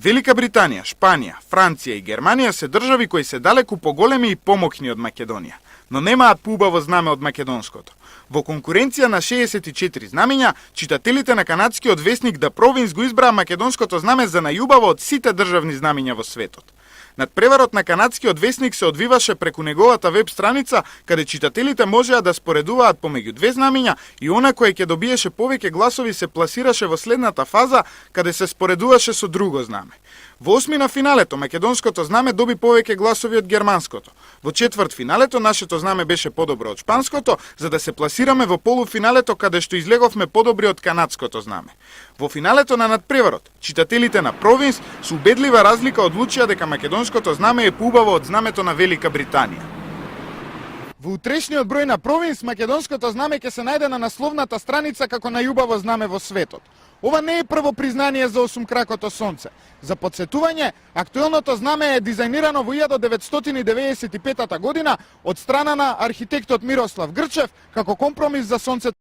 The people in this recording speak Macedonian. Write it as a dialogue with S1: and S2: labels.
S1: Велика Британија, Шпанија, Франција и Германија се држави кои се далеку поголеми и помокни од Македонија, но немаат поубаво знаме од македонското. Во конкуренција на 64 знамења, читателите на канадскиот весник The Province го избраа македонското знаме за најубаво од сите државни знамења во светот. Надпреварот на канадскиот весник се одвиваше преку неговата веб страница, каде читателите можеа да споредуваат помеѓу две знамења и она кое ќе добиеше повеќе гласови се пласираше во следната фаза, каде се споредуваше со друго знаме. Во осмина финалето македонското знаме доби повеќе гласови од германското. Во четврт финалето нашето знаме беше подобро од шпанското, за да се пласираме во полуфиналето каде што излеговме подобри од канадското знаме. Во финалето на надпреварот, читателите на Провинс со убедлива разлика одлучија дека македонското знаме е поубаво од знамето на Велика Британија. Во утрешниот број на Провинс, македонското знаме ќе се најде на насловната страница како најубаво знаме во светот. Ова не е прво признание за осумкракото сонце. За подсетување, актуелното знаме е дизајнирано во 1995 година од страна на архитектот Мирослав Грчев како компромис за сонцето